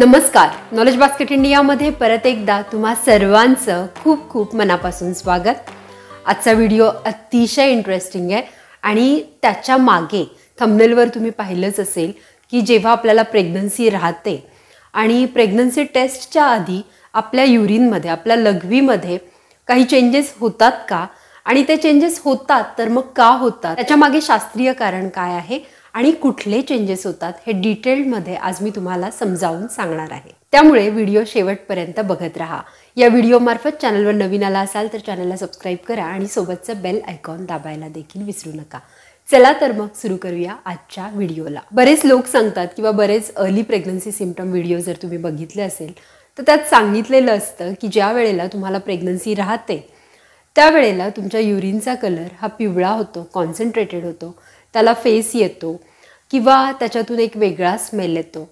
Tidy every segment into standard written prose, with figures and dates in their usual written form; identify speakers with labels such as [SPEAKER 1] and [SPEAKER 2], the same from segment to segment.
[SPEAKER 1] नमस्कार. Knowledge basket इंडियामध्ये परत एकदा तुम्हा सर्वांचं खूप खूप मनापासून स्वागत. आजचा व्हिडिओ अतिशय इंटरेस्टिंग आहे आणि त्याच्या मागे थंबनेलवर तुम्ही पाहिलंच असेल की जेव्हा आपल्याला प्रेग्नन्सी राहते आणि प्रेग्नन्सी टेस्टच्या आधी आपल्या युरिनमध्ये आपल्या लघवीमध्ये काही चेंजेस होतात का आणि ते चेंजेस होतात तर मग का होतात, त्याच्या मागे शास्त्रीय कारण काय आहे आणि कुठले चेंजेस होतात हे डिटेलमध्ये आज मी तुम्हाला समजावून सांगणार आहे. त्यामुळे व्हिडिओ शेवटपर्यंत बघत राहा. या व्हिडिओमार्फत चॅनलवर नवीन आला असाल तर चॅनलला सबस्क्राईब करा आणि सोबतचं बेल आयकॉन दाबायला देखील विसरू नका. चला तर मग सुरू करूया आजच्या व्हिडिओला. बरेच लोक सांगतात किंवा बरेच अर्ली प्रेग्नन्सी सिम्पटम व्हिडिओ जर तुम्ही बघितले असेल तर त्यात सांगितलेलं असतं की ज्या वेळेला तुम्हाला प्रेग्नन्सी राहते त्यावेळेला तुमच्या युरिनचा कलर हा पिवळा होतो, कॉन्सन्ट्रेटेड होतो, त्याला फेस येतो किंवा त्याच्यातून एक वेगळा स्मेल येतो.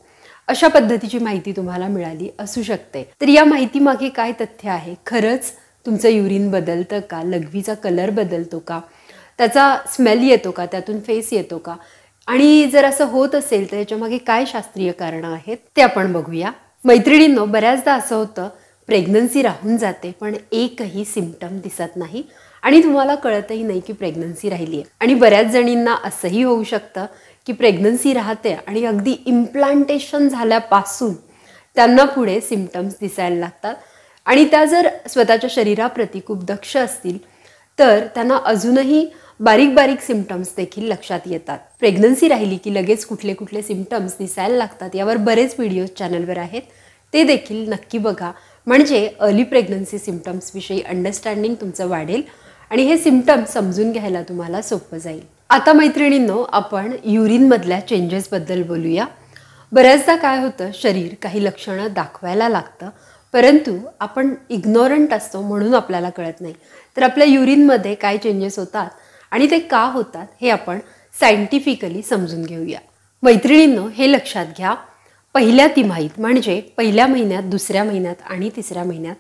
[SPEAKER 1] अशा पद्धतीची माहिती तुम्हाला मिळाली असू शकते. तर या माहितीमागे काय तथ्य आहे? खरंच तुमचं युरिन बदलतं का? लघवीचा कलर बदलतो का? त्याचा स्मेल येतो का? त्यातून फेस येतो का? आणि जर असं होत असेल तर याच्यामागे काय शास्त्रीय कारणं आहेत ते आपण बघूया. मैत्रिणींनो, बऱ्याचदा असं होतं प्रेग्नन्सी राहून जाते पण एकही सिम्पटम दिसत नाही आणि तुम्हाला कळतही नाही की प्रेग्नन्सी राहिली आहे. आणि बऱ्याच जणींना असंही होऊ शकतं की प्रेग्नन्सी राहते आणि अगदी इम्प्लांटेशन झाल्यापासून त्यांना पुढे सिम्पटम्स दिसायला लागतात आणि त्या जर स्वतःच्या शरीराप्रती खूप दक्ष असतील तर त्यांना अजूनही बारीक बारीक सिम्पटम्स देखील लक्षात येतात. प्रेग्नन्सी राहिली की लगेच कुठले कुठले सिम्पटम्स दिसायला लागतात यावर बरेच व्हिडिओज चॅनलवर आहेत, ते देखील नक्की बघा. म्हणजे अर्ली प्रेग्नन्सी सिम्पटम्सविषयी अंडरस्टँडिंग तुमचं वाढेल आणि हे सिम्पटम्स समजून घ्यायला तुम्हाला सोपं जाईल. आता मैत्रिणींनो, आपण युरिनमधल्या चेंजेसबद्दल बोलूया. बऱ्याचदा काय होतं, शरीर काही लक्षणं दाखवायला लागतं परंतु आपण इग्नोरंट असतो म्हणून आपल्याला कळत नाही. तर आपल्या युरिनमध्ये काय चेंजेस होतात आणि ते का होतात हे आपण सायंटिफिकली समजून घेऊया. मैत्रिणींनो, हे लक्षात घ्या, पहिल्या तिमाहीत म्हणजे पहिल्या महिन्यात, दुसऱ्या महिन्यात आणि तिसऱ्या महिन्यात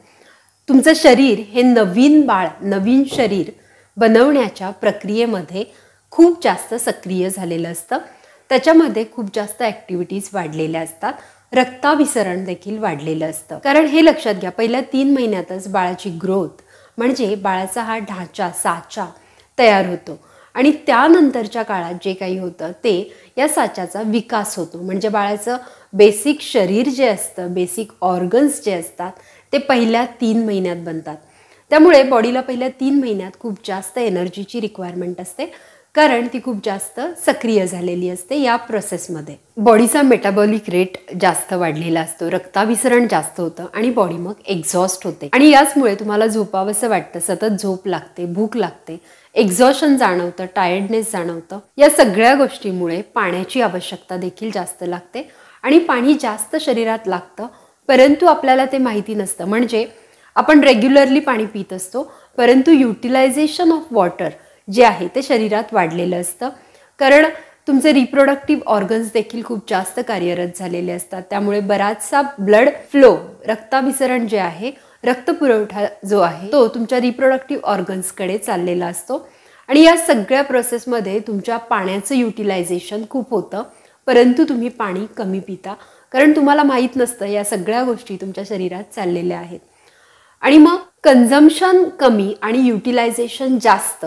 [SPEAKER 1] तुमचं शरीर हे नवीन बाळ, नवीन शरीर बनवण्याच्या प्रक्रियेमध्ये खूप जास्त सक्रिय झालेलं असतं. त्याच्यामध्ये खूप जास्त ॲक्टिव्हिटीज वाढलेल्या असतात, रक्ताभिसरण देखील वाढलेलं असतं. कारण हे लक्षात घ्या, पहिल्या 3 महिन्यातच बाळाची ग्रोथ म्हणजे बाळाचा हा ढाचा, साचा तयार होतो आणि त्यानंतरच्या काळात जे काही होतं ते या साच्याचा विकास होतो. म्हणजे बाळाचं बेसिक शरीर जे असतं, बेसिक ऑर्गन्स जे असतात ते पहिल्या 3 महिन्यात बनतात. त्यामुळे बॉडीला पहिल्या 3 महिन्यात खूप जास्त एनर्जीची रिक्वायरमेंट असते कारण ती खूप जास्त सक्रिय झालेली असते. या प्रोसेसमध्ये बॉडीचा मेटाबॉलिक रेट जास्त वाढलेला असतो, रक्ताभिसरण जास्त होतं आणि बॉडी मग एक्झॉस्ट होते आणि याचमुळे तुम्हाला झोपावंसं वाटतं, सतत झोप लागते, भूक लागते, एक्झॉशन जाणवतं, टायर्डनेस जाणवतं. या सगळ्या गोष्टीमुळे पाण्याची आवश्यकता देखील जास्त लागते आणि पाणी जास्त शरीरात लागतं परंतु आपल्याला ते माहिती नसतं. म्हणजे आपण रेग्युलरली पाणी पित असतो परंतु युटिलायझेशन ऑफ वॉटर जे आहे ते शरीरात वाढलेलं असतं कारण तुमचे रिप्रोडक्टिव्ह ऑर्गन्स देखील खूप जास्त कार्यरत झालेले असतात. त्यामुळे बराचसा ब्लड फ्लो, रक्ताभिसरण जे आहे, रक्तपुरवठा जो आहे तो तुमच्या रिप्रोडक्टिव्ह ऑर्गन्सकडे चाललेला असतो आणि या सगळ्या प्रोसेसमध्ये तुमच्या पाण्याचं युटिलायझेशन खूप होतं परंतु तुम्ही पाणी कमी पिता कारण तुम्हाला माहीत नसतं या सगळ्या गोष्टी तुमच्या शरीरात चाललेल्या आहेत. आणि मग कन्झम्पशन कमी आणि युटिलायझेशन जास्त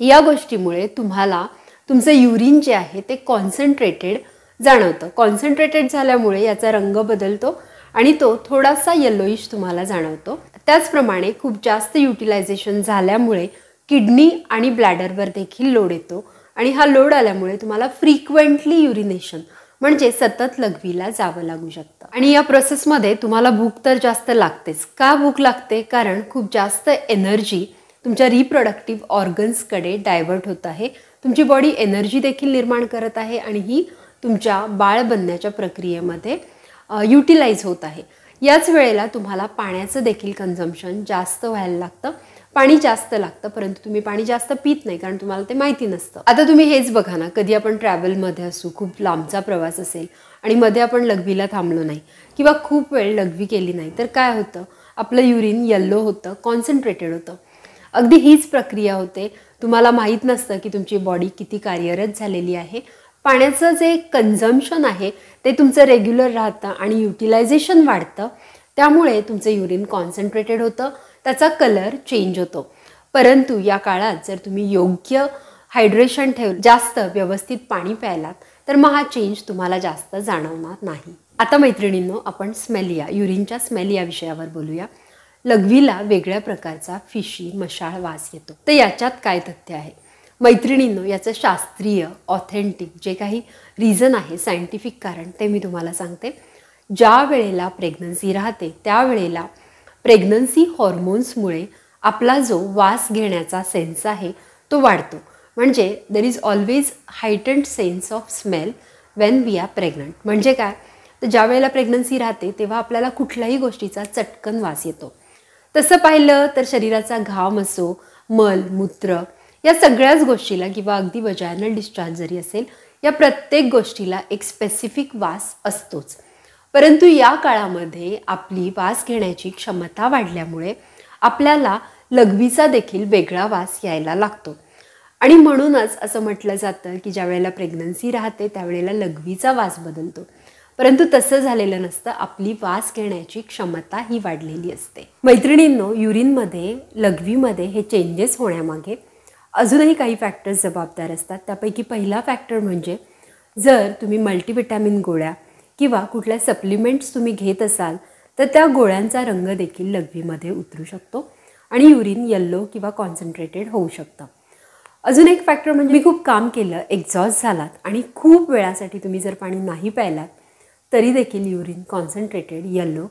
[SPEAKER 1] या गोष्टीमुळे तुम्हाला तुमचं युरिन जे आहे ते कॉन्सन्ट्रेटेड जाणवतं. कॉन्सन्ट्रेटेड झाल्यामुळे याचा रंग बदलतो आणि तो थोडासा येलोइश तुम्हाला जाणवतो. त्याचप्रमाणे खूप जास्त युटिलायझेशन झाल्यामुळे किडनी आणि ब्लॅडरवर देखील लोड येतो आणि हा लोड आल्यामुळे तुम्हाला फ्रिक्वेंटली युरिनेशन म्हणजे सतत लघवीला जावं लागू शकतं. आणि या प्रोसेसमध्ये तुम्हाला भूक तर जास्त लागतेच. का भूक लागते? कारण खूप जास्त एनर्जी तुमच्या रिप्रोडक्टिव्ह ऑर्गन्सकडे डायव्हर्ट होत आहे. तुमची बॉडी एनर्जी देखील निर्माण करत आहे आणि ही तुमच्या बाळ बनण्याच्या प्रक्रियेमध्ये युटिलाइज होत आहे. याच वेळेला तुम्हाला पाण्याचं देखील कन्झम्पशन जास्त व्हायला लागतं. पाणी जास्त लागतं परंतु तुम्ही पाणी जास्त पित नाही कारण तुम्हाला ते माहिती नसतं. आता तुम्ही हेच बघा ना, कधी आपण ट्रॅव्हलमध्ये असू, खूप लांबचा प्रवास असेल आणि मध्ये आपण लघवीला थांबलो नाही किंवा खूप वेळ लघवी केली नाही तर काय होतं, आपलं युरिन येल्लो होतं, कॉन्सन्ट्रेटेड होतं. अगदी हीच प्रक्रिया होते. तुम्हाला माहीत नसतं की तुमची बॉडी किती कार्यरत झालेली आहे पाण्याचं जे कन्झम्पशन आहे ते तुमचं रेग्युलर राहतं आणि युटिलायझेशन वाढतं, त्यामुळे तुमचं युरिन कॉन्सन्ट्रेटेड होतं, त्याचा कलर चेंज होतो. परंतु या काळात जर तुम्ही योग्य हायड्रेशन ठेवलं, जास्त व्यवस्थित पाणी प्यायलात, तर मग हा चेंज तुम्हाला जास्त जाणवणार नाही. आता मैत्रिणींनो, आपण स्मेल या युरिनच्या स्मेल या विषयावर बोलूया. लघवीला वेगळ्या प्रकारचा फिशी मशाळ वास येतो. तर याच्यात काय तथ्य आहे मैत्रिणींनो? याचं शास्त्रीय ऑथेंटिक जे काही रिझन आहे, सायंटिफिक कारण, ते मी तुम्हाला सांगते. ज्या वेळेला प्रेग्नन्सी राहते त्यावेळेला प्रेग्नन्सी हॉर्मोन्समुळे आपला जो वास घेण्याचा सेन्स आहे तो वाढतो. म्हणजे there is always heightened sense of smell when we are pregnant. म्हणजे काय, तर ज्या वेळेला प्रेग्नन्सी राहते तेव्हा आपल्याला कुठल्याही गोष्टीचा चटकन वास येतो. तसं पाहिलं तर शरीराचा घाम असो, मल, मूत्र, या सगळ्याच गोष्टीला किंवा अगदी वजायनल डिस्चार्ज जरी असेल, या प्रत्येक गोष्टीला एक स्पेसिफिक वास असतोच. परंतु या काळामध्ये आपली वास घेण्याची क्षमता वाढल्यामुळे आपल्याला लघवीचा देखील वेगळा वास यायला लागतो. आणि म्हणूनच असं म्हटलं जातं की ज्या वेळेला प्रेग्नन्सी राहते त्यावेळेला लघवीचा वास बदलतो. परंतु तसं झालेलं नसतं, आपली वास घेण्याची क्षमता ही वाढलेली असते. मैत्रिणींनो, युरिनमध्ये, लघवीमध्ये हे चेंजेस होण्यामागे अजूनही काही फॅक्टर्स जबाबदार असतात. त्यापैकी पहिला फॅक्टर म्हणजे जर तुम्ही मल्टीविटॅमिन गोळ्या किंवा कुठल्या सप्लिमेंट्स तुम्ही घेत असाल तर त्या गोळ्यांचा रंग देखील लघवीमध्ये उतरू शकतो आणि युरिन येल्लो किंवा कॉन्सन्ट्रेटेड होऊ शकतं. अजून एक फॅक्टर म्हणजे मी खूप काम केलं, एक्झॉस्ट झालात आणि खूप वेळासाठी तुम्ही जर पाणी नाही प्यायलात तरी देखील युरिन कॉन्सन्ट्रेटेड, येल्लो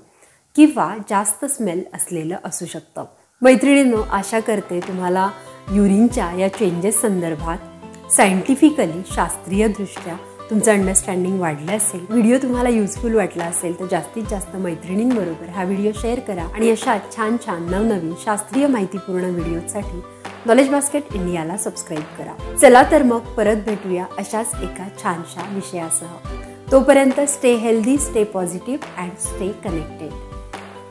[SPEAKER 1] किंवा जास्त स्मेल असलेलं असू शकतं. मैत्रिणींनो, आशा करते तुम्हाला युरिनच्या या चेंजेस संदर्भात सायंटिफिकली, शास्त्रीयदृष्ट्या तुमचं अंडरस्टँडिंग वाढलं असेल. व्हिडिओ तुम्हाला युजफुल वाटला असेल तर जास्तीत जास्त मैत्रिणींबरोबर हा व्हिडिओ शेअर करा आणि अशा छान छान नवनवीन शास्त्रीय माहितीपूर्ण व्हिडिओसाठी नॉलेज बास्केट इंडियाला सबस्क्राईब करा. चला तर मग परत भेटूया अशाच एका छानशा विषयासह. तोपर्यंत stay healthy, stay positive and stay connected.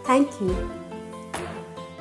[SPEAKER 1] Thank you.